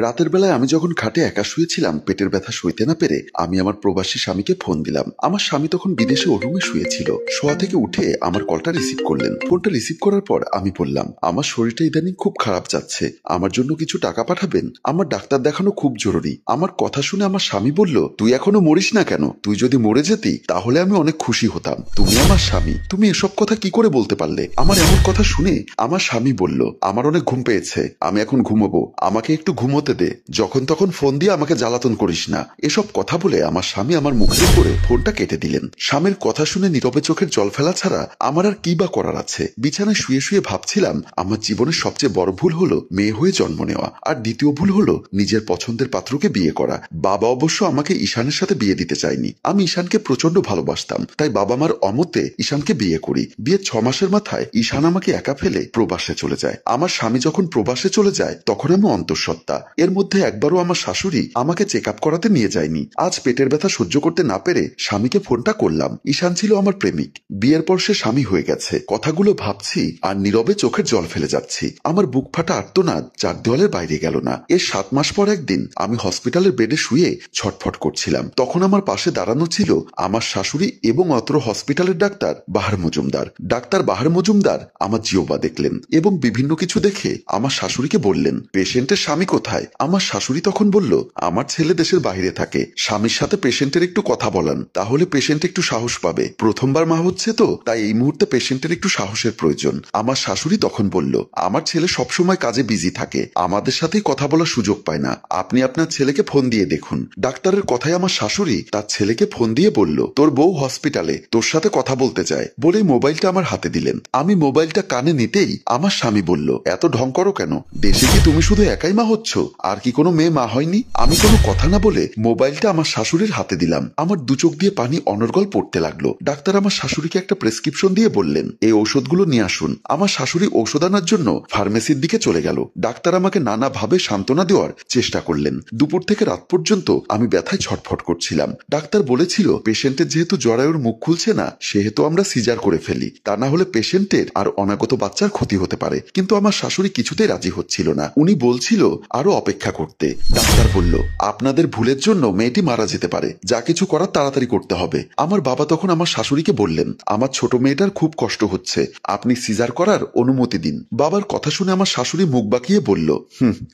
রাতের বেলায় আমি যখন খাটে একা শুয়েছিলাম, পেটের ব্যথা সইতে না পেরে আমি আমার প্রবাসী স্বামীকে ফোন দিলাম। আমার স্বামী তখন বিদেশে ওর রুমে শুয়েছিল। শোয়া থেকে উঠে আমার কলটা রিসিভ করলেন। ফোনটা রিসিভ করার পর আমি বললাম, আমার শরীরটা ইদানিং খুব খারাপ যাচ্ছে, আমার জন্য কিছু টাকা পাঠাবেন? আমার ডাক্তার দেখানো খুব জরুরি। আমার কথা শুনে আমার স্বামী বলল, তুই এখনো মরিস না কেন? তুই যদি মরে যেতি তাহলে আমি অনেক খুশি হতাম। তুমি আমার স্বামী, তুমি এসব কথা কি করে বলতে পারলে? আমার এমন কথা শুনে আমার স্বামী বলল, আমার অনেক ঘুম পেয়েছে, আমি এখন ঘুমোবো, আমাকে একটু ঘুমোতে দে, যখন তখন ফোন দিয়ে আমাকে জ্বালাতন করিস না। এসব কথা বলে আমার স্বামী আমার মুখের উপরে ফোনটা কেটে দিলেন। স্বামীর কথা শুনে নীরবে চোখের জল ফেলা ছাড়া আমার আর কি বা করার আছে। বিছানায় শুয়ে শুয়ে ভাবছিলাম, আমার জীবনের সবচেয়ে বড় ভুল হলো মেয়ে হয়ে জন্ম নেওয়া, আর দ্বিতীয় ভুল হলো নিজের পছন্দের পাত্রকে বিয়ে করা। বাবা অবশ্য আমাকে ঈশানের সাথে বিয়ে দিতে চায়নি। আমি ঈশানকে প্রচন্ড ভালোবাসতাম, তাই বাবা মার অমতে ঈশানকে বিয়ে করি। বিয়ের 6 মাসের মাথায় ঈশান আমাকে একা ফেলে প্রবাসে চলে যায়। আমার স্বামী যখন প্রবাসে চলে যায় তখন আমি অন্তঃসত্ত্বা। এর মধ্যে একবারও আমার শাশুড়ি আমাকে চেক আপ করাতে নিয়ে যায়নি। আজ পেটের ব্যথা সহ্য করতে না পেরে স্বামীকে ফোনটা করলাম। ঈশান ছিল আমার প্রেমিক, বিয়ের পর সে স্বামী হয়ে গেছে। কথাগুলো ভাবছি আর নীরবে চোখের জল ফেলে যাচ্ছি। আমার বুক ফাটা আর্তনাদ 4 দেওয়ালের বাইরে গেল না। এর 7 মাস পর একদিন আমি হসপিটালের বেডে শুয়ে ছটফট করছিলাম। তখন আমার পাশে দাঁড়ানো ছিল আমার শাশুড়ি এবং অত্র হসপিটালের ডাক্তার বাহার মজুমদার। ডাক্তার বাহার মজুমদার আমার জিওবা দেখলেন এবং বিভিন্ন কিছু দেখে আমার শাশুড়িকে বললেন, পেশেন্টের স্বামী কোথায়? আমার শাশুড়ি তখন বলল, আমার ছেলে দেশের বাইরে থাকে, স্বামীর সাথে পেশেন্টের একটু কথা বলান, তাহলে পেশেন্ট একটু সাহস পাবে। প্রথমবার মা হচ্ছে তো, তাই এই মুহূর্তে পেশেন্টের একটু সাহসের প্রয়োজন। আমার শাশুড়ি তখন বলল, আমার ছেলে সবসময় কাজে বিজি থাকে, আমাদের সাথেই কথা বলার সুযোগ পায় না, আপনি আপনার ছেলেকে ফোন দিয়ে দেখুন। ডাক্তারের কথায় আমার শাশুড়ি তার ছেলেকে ফোন দিয়ে বলল, তোর বউ হসপিটালে, তোর সাথে কথা বলতে চায়, বলে মোবাইলটা আমার হাতে দিলেন। আমি মোবাইলটা কানে নিতেই আমার স্বামী বলল, এত ঢং করো কেন? দেশে কি তুমি শুধু একাই মা হচ্ছ, আর কি কোনো মেয়ে মা হয়নি? আমি কোনো কথা না বলে মোবাইলটা আমার শাশুড়ির হাতে দিলাম। আমার দু চোখ দিয়ে পানি অনর্গল পড়তে লাগলো। ডাক্তার আমার শাশুড়িকে একটা প্রেসক্রিপশন দিয়ে বললেন, এই ঔষধগুলো নিয়ে আসুন। আমার শাশুড়ি ঔষধ আনার জন্য ফার্মেসির দিকে চলে গেল। ডাক্তার আমাকে নানাভাবে সান্ত্বনা দেওয়ার চেষ্টা করলেন। দুপুর থেকে রাত পর্যন্ত আমি ব্যথায় ছটফট করছিলাম। ডাক্তার বলেছিল, পেশেন্টের যেহেতু জরায়ুর মুখ খুলছে না, সেহেতু আমরা সিজার করে ফেলি, তা না হলে পেশেন্টের আর অনাগত বাচ্চার ক্ষতি হতে পারে। কিন্তু আমার শাশুড়ি কিছুতেই রাজি হচ্ছিল না। উনি বলছিল আরো অপেক্ষা করতে। ডাক্তার বলল, আপনাদের ভুলের জন্য মেয়েটি মারা যেতে পারে, যা কিছু করার তাড়াতাড়ি করতে হবে। আমার বাবা তখন আমার শাশুড়িকে বললেন, আমার ছোট মেয়েটার খুব কষ্ট হচ্ছে, আপনি সিজার করার অনুমতি দিন। বাবার কথা শুনে আমার শাশুড়ি মুখ বাঁকিয়ে বলল,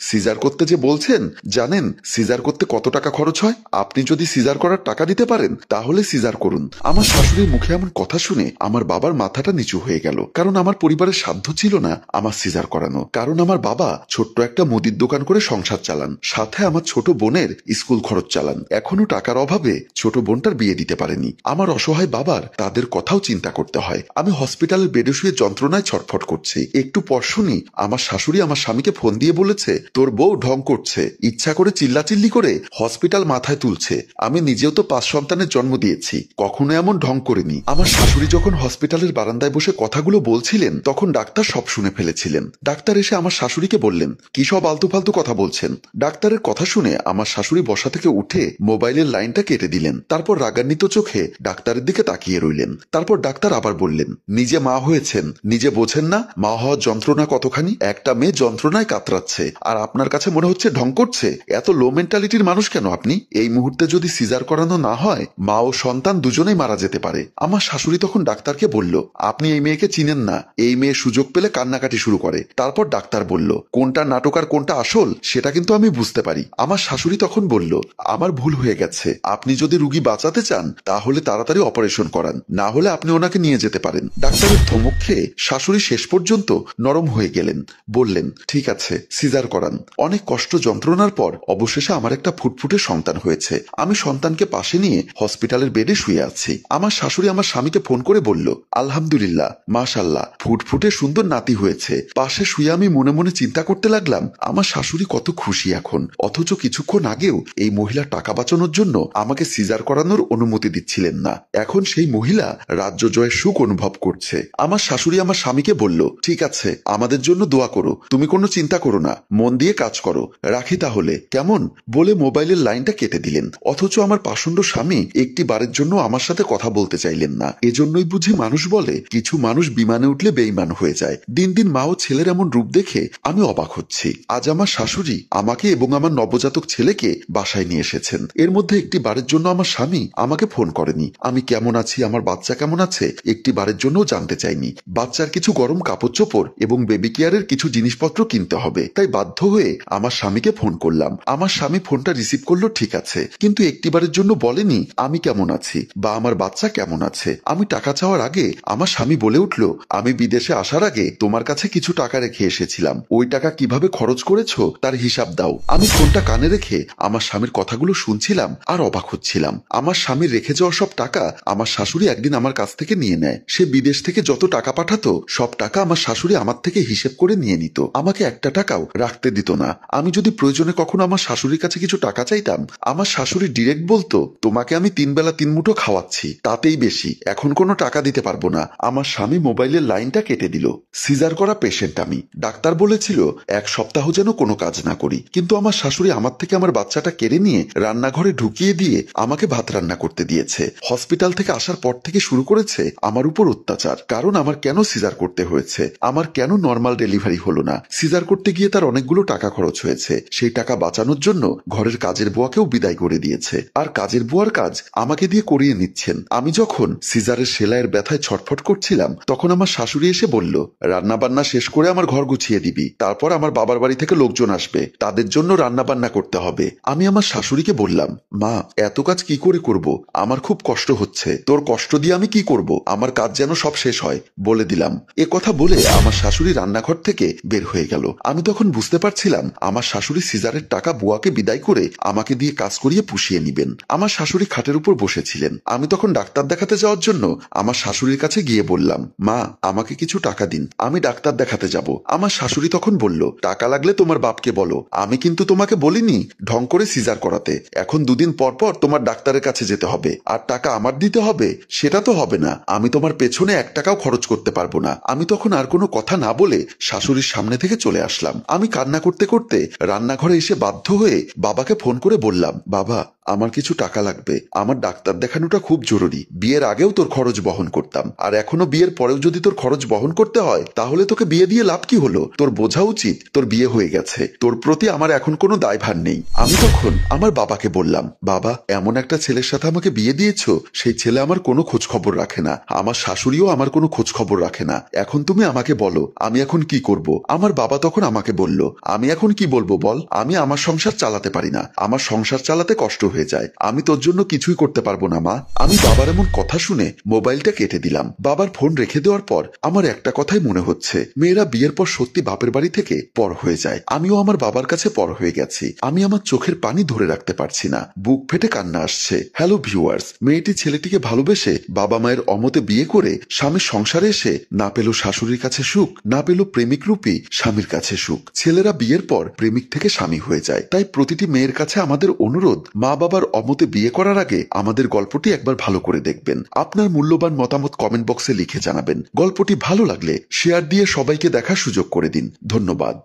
সিজার করতে যে বলছেন, জানেন সিজার করতে কত টাকা খরচ হয়? আপনি যদি সিজার করার টাকা দিতে পারেন তাহলে সিজার করুন। আমার শাশুড়ির মুখে এমন কথা শুনে আমার বাবার মাথাটা নিচু হয়ে গেল, কারণ আমার পরিবারের সাধ্য ছিল না আমার সিজার করানো। কারণ আমার বাবা ছোট্ট একটা মুদির দোকান করে সংসার চালান, সাথে আমার ছোট বোনের স্কুল খরচ চালান। এখনো টাকার অভাবে ছোট বোনটার বিয়ে দিতে পারেনি। আমার অসহায় বাবার তাদের কথাও চিন্তা করতে হয়। আমি হসপিটালের বেডে শুয়ে যন্ত্রণায় ছটফট করছি। একটু পর শুনি আমার শাশুড়ি আমার স্বামীকে ফোন দিয়ে বলেছে, তোর বউ ঢং করছে, ইচ্ছা করে চিল্লাচিল্লি করে হসপিটাল মাথায় তুলছে। আমি নিজেও তো 5 সন্তানের জন্ম দিয়েছি, কখনো এমন ঢং করিনি। আমার শাশুড়ি যখন হসপিটালের বারান্দায় বসে কথাগুলো বলছিলেন তখন ডাক্তার সব শুনে ফেলেছিলেন। ডাক্তার এসে আমার শাশুড়িকে বললেন, কি সব আলতু ফালতু কথা বলছেন? ডাক্তারের কথা শুনে আমার শাশুড়ি বসা থেকে উঠে মোবাইলের লাইনটা কেটে দিলেন। তারপর রাগান্বিত চোখে ডাক্তারের দিকে তাকিয়ে রইলেন। তারপর ডাক্তার আবার বললেন, নিজে মা হয়েছেন, নিজে বোঝেন না মা হওয়ার যন্ত্রণা কতখানি? একটা মেয়ে যন্ত্রণায় কাতরাচ্ছে, আর আপনার কাছে মনে হচ্ছে ঢং করছে? এত লো মেন্টালিটির মানুষ কেন আপনি? এই মুহূর্তে যদি সিজার করানো না হয়, মা ও সন্তান দুজনেই মারা যেতে পারে। আমার শাশুড়ি তখন ডাক্তারকে বলল, আপনি এই মেয়েকে চিনেন না, এই মেয়ে সুযোগ পেলে কান্নাকাটি শুরু করে। তারপর ডাক্তার বলল, কোনটা নাটক আর কোনটা আসল সেটা কিন্তু আমি বুঝতে পারি। আমার শাশুড়ি তখন বলল, আমার ভুল হয়ে গেছে, আপনি যদি রুগী বাঁচাতে চান তাহলে তাড়াতাড়ি অপারেশন করান, না হলে আপনি ওনাকে নিয়ে যেতে পারেন। ডাক্তারের ধমক খেয়ে শাশুড়ি শেষ পর্যন্ত নরম হয়ে গেলেন, বললেন, ঠিক আছে সিজার করান। অনেক কষ্ট যন্ত্রণার পর অবশেষে আমার একটা ফুটফুটে সন্তান হয়েছে। আমি সন্তানকে পাশে নিয়ে হসপিটালের বেডে শুয়ে আছি। আমার শাশুড়ি আমার স্বামীকে ফোন করে বলল, আলহামদুলিল্লাহ, মাশাআল্লাহ, ফুটফুটে সুন্দর নাতি হয়েছে। পাশে শুয়ে আমি মনে মনে চিন্তা করতে লাগলাম, আমার শাশুড়ি কত খুশি এখন, অথচ কিছুক্ষণ আগেও এই মহিলা টাকা বাঁচানোর জন্য আমাকে সিজার করানোর অনুমতি দিচ্ছিলেন না। এখন সেই মহিলা রাজ্য জয়ের সুখ অনুভব করছে। আমার শাশুড়ি আমার স্বামীকে বলল, ঠিক আছে, আমাদের জন্য দোয়া করো, তুমি কোনো চিন্তা করো না, মন দিয়ে কাজ করো, রাখি তাহলে, কেমন? বলে মোবাইলের লাইনটা কেটে দিলেন। অথচ আমার পাষণ্ড স্বামী একটি বারের জন্য আমার সাথে কথা বলতে চাইলেন না। এজন্যই বুঝি মানুষ বলে, কিছু মানুষ বিমানে উঠলে বেঈমান হয়ে যায়। দিন দিন মা ও ছেলের এমন রূপ দেখে আমি অবাক হচ্ছি। আজ আমার শাশুড়ি শাশুড়ি আমাকে এবং আমার নবজাতক ছেলেকে বাসায় নিয়ে এসেছেন। এর মধ্যে একটি বারের জন্য আমার স্বামী আমাকে ফোন করেনি, আমি কেমন আছি, আমার বাচ্চা কেমন আছে একটি বারের জন্যও জানতে চাইনি। বাচ্চার কিছু গরম কাপড় চোপড় এবং বেবি কেয়ারের কিছু জিনিসপত্র কিনতে হবে, তাই বাধ্য হয়ে আমার স্বামীকে ফোন করলাম। আমার স্বামী ফোনটা রিসিভ করলো ঠিক আছে, কিন্তু একটিবারের জন্য বলেনি আমি কেমন আছি বা আমার বাচ্চা কেমন আছে। আমি টাকা চাওয়ার আগে আমার স্বামী বলে উঠল, আমি বিদেশে আসার আগে তোমার কাছে কিছু টাকা রেখে এসেছিলাম, ওই টাকা কিভাবে খরচ করেছো তার হিসাব দাও। আমি ফোনটা কানে রেখে আমার স্বামীর কথাগুলো শুনছিলাম আর অবাক হচ্ছিলাম। আমার স্বামীর রেখে যাওয়া সব টাকা আমার শাশুড়ি একদিন আমার কাছ থেকে নিয়ে নেয়। সে বিদেশ থেকে যত টাকা পাঠাতো সব টাকা আমার শাশুড়ি আমার থেকে হিসেব করে নিয়ে নিত, আমাকে একটা টাকাও রাখতে দিত না। আমি যদি প্রয়োজনে কখনো আমার শাশুড়ির কাছে কিছু টাকা চাইতাম, আমার শাশুড়ি ডিরেক্ট বলতো, তোমাকে আমি 3 বেলা 3 মুঠো খাওয়াচ্ছি, তাতেই বেশি, এখন কোনো টাকা দিতে পারবো না। আমার স্বামী মোবাইলের লাইনটা কেটে দিল। সিজার করা পেশেন্ট আমি, ডাক্তার বলেছিল 1 সপ্তাহ যেন কোনো কাজ না করি, কিন্তু আমার শাশুড়ি আমার থেকে আমার বাচ্চাটা কেড়ে নিয়ে রান্নাঘরে ঢুকিয়ে দিয়ে আমাকে ভাত রান্না করতে দিয়েছে। হসপিটাল থেকে আসার পর থেকে শুরু করেছে আমার উপর অত্যাচার। কারণ আমার কেন সিজার করতে হয়েছে, আমার কেন নর্মাল ডেলিভারি হলো না। সিজার করতে গিয়ে তার অনেকগুলো টাকা খরচ হয়েছে, সেই টাকা বাঁচানোর জন্য ঘরের কাজের বুয়াকেও বিদায় করে দিয়েছে, আর কাজের বুয়ার কাজ আমাকে দিয়ে করিয়ে নিচ্ছেন। আমি যখন সিজারের সেলাইয়ের ব্যথায় ছটফট করছিলাম, তখন আমার শাশুড়ি এসে বলল, রান্না বান্না শেষ করে আমার ঘর গুছিয়ে দিবি, তারপর আমার বাবার বাড়ি থেকে লোকজন আসবে, তাদের জন্য রান্না বান্না করতে হবে। আমি আমার শাশুড়িকে বললাম, মা এত কাজ কি করে করব, আমার খুব কষ্ট হচ্ছে, তোর কষ্ট দিয়ে আমি কি করব, আমার কাজ যেন সব শেষ হয় বলে দিলাম। এ কথা বলে আমার শাশুড়ি রান্নাঘর থেকে বের হয়ে গেল। আমি তখন বুঝতে পারছিলাম আমার শাশুড়ি সিজারের টাকা বুয়াকে বিদায় করে আমাকে দিয়ে কাজ করিয়ে পুষিয়ে নিবেন। আমার শাশুড়ি খাটের উপর বসেছিলেন। আমি তখন ডাক্তার দেখাতে যাওয়ার জন্য আমার শাশুড়ির কাছে গিয়ে বললাম, মা আমাকে কিছু টাকা দিন, আমি ডাক্তার দেখাতে যাব। আমার শাশুড়ি তখন বলল, টাকা লাগলে তোমার বাপকে বলো, আমি কিন্তু তোমাকে বলিনি ঢং করে সিজার করাতে। এখন 2 দিন পর পর তোমার ডাক্তারের কাছে যেতে হবে, আর টাকা আমার দিতে হবে সেটা তো হবে না, আমি তোমার পেছনে 1 টাকাও খরচ করতে পারবো না। আমি তখন আর কোনো কথা না বলে শাশুড়ির সামনে থেকে চলে আসলাম। আমি কান্না করতে করতে রান্নাঘরে এসে বাধ্য হয়ে বাবাকে ফোন করে বললাম, বাবা আমার কিছু টাকা লাগবে, আমার ডাক্তার দেখানোটা খুব জরুরি, বিয়ের আগেও তোর খরচ বহন করতাম, আর এখনো বিয়ের পরেও যদি তোর খরচ বহন করতে হয় তাহলে তোকে বিয়ে দিয়ে লাভ কি হলো, তোর বোঝা উচিত তোর বিয়ে হয়ে গেছে, তোর প্রতি আমার এখন কোনো দায়ভার নেই। আমি তখন আমার বাবাকে বললাম, বাবা এমন একটা ছেলের সাথে আমাকে বিয়ে দিয়েছো, সেই ছেলে আমার কোনো খোঁজ খবর রাখে না, আমার শাশুড়িও আমার কোনো খোঁজ খবর রাখে না, এখন তুমি আমাকে বলো আমি এখন কি করব। আমার বাবা তখন আমাকে বলল, আমি এখন কি বলবো বল, আমি আমার সংসার চালাতে পারি না, আমার সংসার চালাতে কষ্ট হয়ে যায়, আমি তোর জন্য কিছুই করতে পারবো না মা। আমি বাবার এমন কথা শুনে মোবাইলটা কেটে দিলাম। বাবার ফোন রেখে দেওয়ার পর আমার একটা কথাই মনে হচ্ছে, মেয়েরা বিয়ের পর সত্যি বাপের বাড়ি থেকে পর হয়ে যায়। আমিও আমার বাবার কাছে পর হয়ে গেছি। আমি আমার চোখের পানি ধরে রাখতে পারছি না, বুক ফেটে কান্না আসছে। হ্যালো ভিউয়ার্স, মেয়েটি ছেলেটিকে ভালোবেসে বাবা মায়ের অমতে বিয়ে করে স্বামীর সংসারে এসে না পেল শাশুড়ির কাছে সুখ, না পেল প্রেমিক রূপী স্বামীর কাছে সুখ। ছেলেরা বিয়ের পর প্রেমিক থেকে স্বামী হয়ে যায়। তাই প্রতিটি মেয়ের কাছে আমাদের অনুরোধ, মা বাবার অমতে বিয়ে করার আগে আমাদের গল্পটি একবার ভালো করে দেখবেন। আপনার মূল্যবান মতামত কমেন্ট বক্সে লিখে জানাবেন। গল্পটি ভালো লাগলে শেয়ার দিয়ে সবাইকে দেখার সুযোগ করে দিন। ধন্যবাদ।